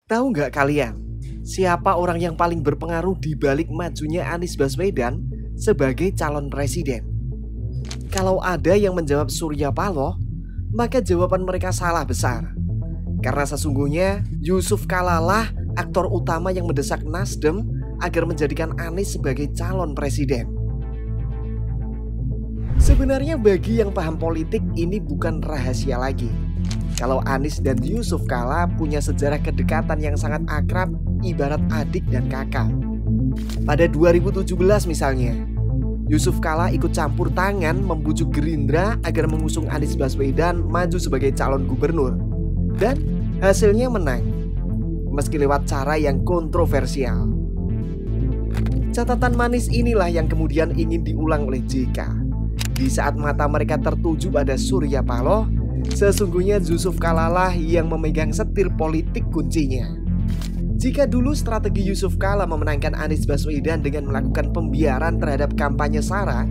Tahu nggak kalian, siapa orang yang paling berpengaruh di balik majunya Anies Baswedan sebagai calon presiden? Kalau ada yang menjawab Surya Paloh, maka jawaban mereka salah besar. Karena sesungguhnya Yusuf Kala lah aktor utama yang mendesak Nasdem agar menjadikan Anies sebagai calon presiden. Sebenarnya bagi yang paham politik ini bukan rahasia lagi. Kalau Anies dan Yusuf Kala punya sejarah kedekatan yang sangat akrab, ibarat adik dan kakak. Pada 2017 misalnya, Yusuf Kala ikut campur tangan membujuk Gerindra agar mengusung Anies Baswedan maju sebagai calon gubernur. Dan hasilnya menang, meski lewat cara yang kontroversial. Catatan manis inilah yang kemudian ingin diulang oleh JK. Di saat mata mereka tertuju pada Surya Paloh, sesungguhnya Yusuf Kala lah yang memegang setir politik kuncinya. Jika dulu strategi Yusuf Kala memenangkan Anies Baswedan dengan melakukan pembiaran terhadap kampanye SARA,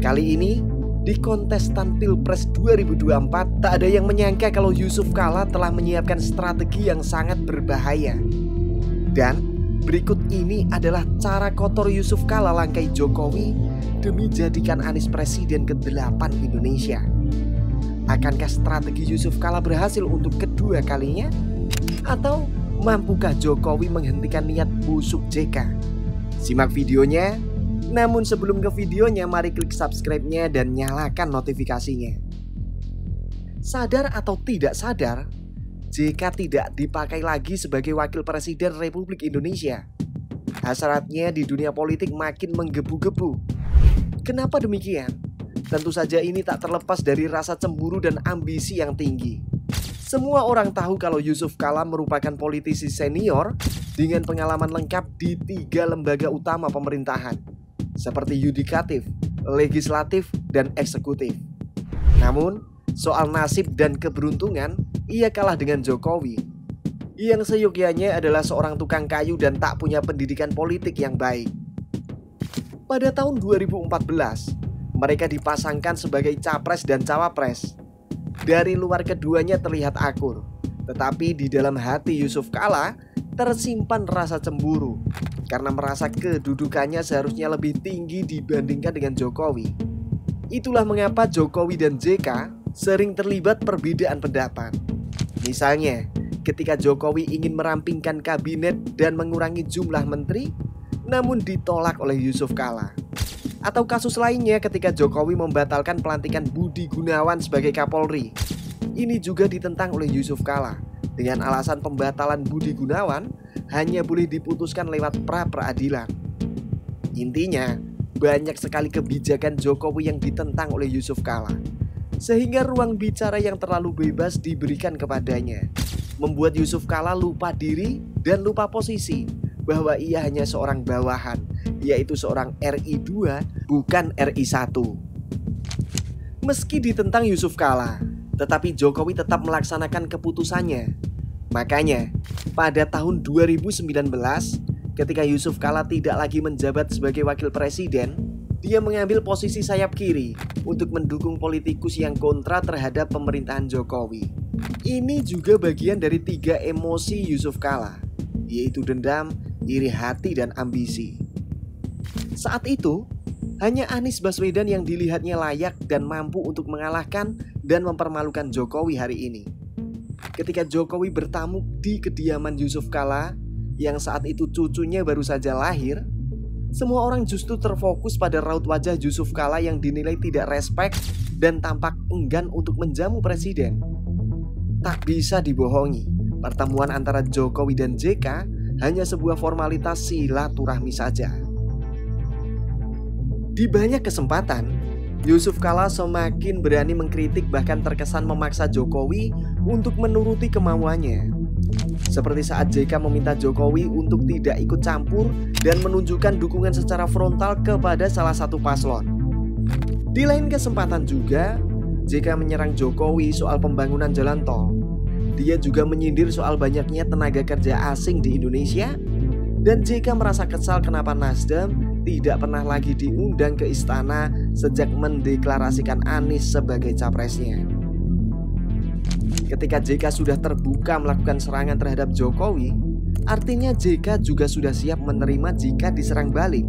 kali ini di kontestan Pilpres 2024 tak ada yang menyangka kalau Yusuf Kala telah menyiapkan strategi yang sangat berbahaya. Dan berikut ini adalah cara kotor Yusuf Kala langkai Jokowi demi jadikan Anies presiden ke-8 Indonesia. Akankah strategi Yusuf Kala berhasil untuk kedua kalinya? Atau mampukah Jokowi menghentikan niat busuk JK? Simak videonya. Namun sebelum ke videonya, mari klik subscribe-nya dan nyalakan notifikasinya. Sadar atau tidak sadar, JK tidak dipakai lagi sebagai wakil presiden Republik Indonesia. Hasratnya di dunia politik makin menggebu-gebu. Kenapa demikian? Tentu saja ini tak terlepas dari rasa cemburu dan ambisi yang tinggi. Semua orang tahu kalau Yusuf Kala merupakan politisi senior dengan pengalaman lengkap di 3 lembaga utama pemerintahan, seperti yudikatif, legislatif, dan eksekutif. Namun, soal nasib dan keberuntungan, ia kalah dengan Jokowi, yang seyogyanya adalah seorang tukang kayu dan tak punya pendidikan politik yang baik. Pada tahun 2014, mereka dipasangkan sebagai capres dan cawapres. Dari luar keduanya terlihat akur, tetapi di dalam hati Yusuf Kala tersimpan rasa cemburu karena merasa kedudukannya seharusnya lebih tinggi dibandingkan dengan Jokowi. Itulah mengapa Jokowi dan JK sering terlibat perbedaan pendapat. Misalnya, ketika Jokowi ingin merampingkan kabinet dan mengurangi jumlah menteri, namun ditolak oleh Yusuf Kala. Atau kasus lainnya ketika Jokowi membatalkan pelantikan Budi Gunawan sebagai Kapolri. Ini juga ditentang oleh Yusuf Kala dengan alasan pembatalan Budi Gunawan hanya boleh diputuskan lewat pra-peradilan. Intinya, banyak sekali kebijakan Jokowi yang ditentang oleh Yusuf Kala, sehingga ruang bicara yang terlalu bebas diberikan kepadanya, membuat Yusuf Kala lupa diri dan lupa posisi, bahwa ia hanya seorang bawahan, yaitu seorang RI 2 bukan RI 1. Meski ditentang Yusuf Kala, tetapi Jokowi tetap melaksanakan keputusannya. Makanya pada tahun 2019, ketika Yusuf Kala tidak lagi menjabat sebagai wakil presiden, dia mengambil posisi sayap kiri untuk mendukung politikus yang kontra terhadap pemerintahan Jokowi. Ini juga bagian dari 3 emosi Yusuf Kala, yaitu dendam, iri hati, dan ambisi. Saat itu, hanya Anies Baswedan yang dilihatnya layak dan mampu untuk mengalahkan dan mempermalukan Jokowi hari ini. Ketika Jokowi bertamu di kediaman Yusuf Kala yang saat itu cucunya baru saja lahir, semua orang justru terfokus pada raut wajah Yusuf Kala yang dinilai tidak respek dan tampak enggan untuk menjamu presiden. Tak bisa dibohongi, pertemuan antara Jokowi dan JK hanya sebuah formalitas silaturahmi saja. Di banyak kesempatan, Yusuf Kala semakin berani mengkritik, bahkan terkesan memaksa Jokowi untuk menuruti kemauannya. Seperti saat JK meminta Jokowi untuk tidak ikut campur dan menunjukkan dukungan secara frontal kepada salah satu paslon. Di lain kesempatan juga, JK menyerang Jokowi soal pembangunan jalan tol. Dia juga menyindir soal banyaknya tenaga kerja asing di Indonesia. Dan JK merasa kesal kenapa Nasdem tidak pernah lagi diundang ke istana sejak mendeklarasikan Anies sebagai capresnya. Ketika JK sudah terbuka melakukan serangan terhadap Jokowi, Artinya JK juga sudah siap menerima jika diserang balik.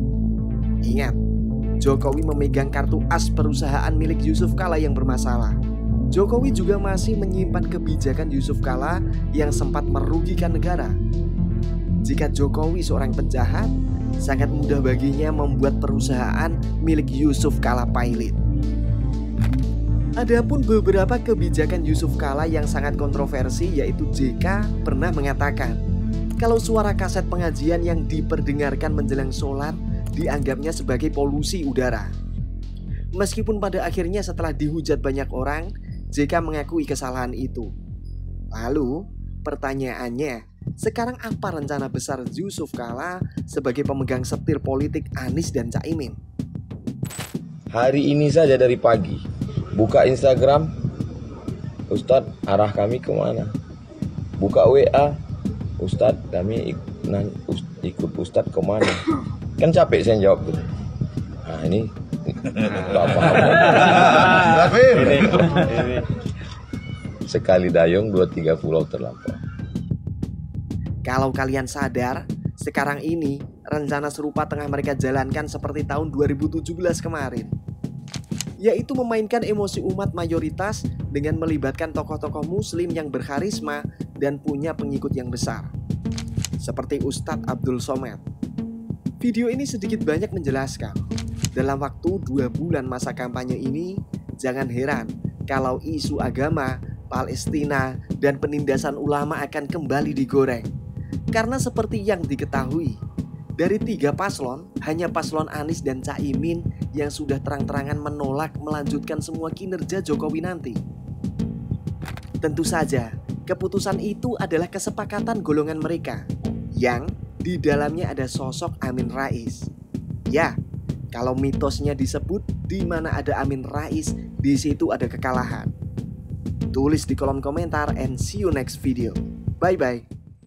Ingat, Jokowi memegang kartu as perusahaan milik Yusuf Kala yang bermasalah. Jokowi juga masih menyimpan kebijakan Yusuf Kala yang sempat merugikan negara. Jika Jokowi seorang penjahat, sangat mudah baginya membuat perusahaan milik Yusuf Kala pailit. Adapun beberapa kebijakan Yusuf Kala yang sangat kontroversi, yaitu JK pernah mengatakan kalau suara kaset pengajian yang diperdengarkan menjelang sholat dianggapnya sebagai polusi udara. Meskipun pada akhirnya setelah dihujat banyak orang, JK mengakui kesalahan itu. Lalu pertanyaannya, sekarang apa rencana besar Yusuf Kala sebagai pemegang setir politik Anies dan Caimin? Hari ini saja dari pagi buka Instagram, Ustadz arah kami kemana? Buka WA, Ustadz kami ikut Ustadz kemana? Kan capek saya jawab gitu. Nah ini gak paham. Sekali dayung 2-3 pulau terlampau. Kalau kalian sadar, sekarang ini rencana serupa tengah mereka jalankan seperti tahun 2017 kemarin, yaitu memainkan emosi umat mayoritas dengan melibatkan tokoh-tokoh muslim yang berkarisma dan punya pengikut yang besar, seperti Ustadz Abdul Somad. Video ini sedikit banyak menjelaskan, dalam waktu 2 bulan masa kampanye ini, jangan heran kalau isu agama, Palestina, dan penindasan ulama akan kembali digoreng. Karena seperti yang diketahui, dari 3 paslon, hanya paslon Anies dan Caimin yang sudah terang-terangan menolak melanjutkan semua kinerja Jokowi nanti. Tentu saja, keputusan itu adalah kesepakatan golongan mereka, yang di dalamnya ada sosok Amin Rais. Ya, kalau mitosnya disebut di mana ada Amin Rais, di situ ada kekalahan. Tulis di kolom komentar and see you next video. Bye-bye.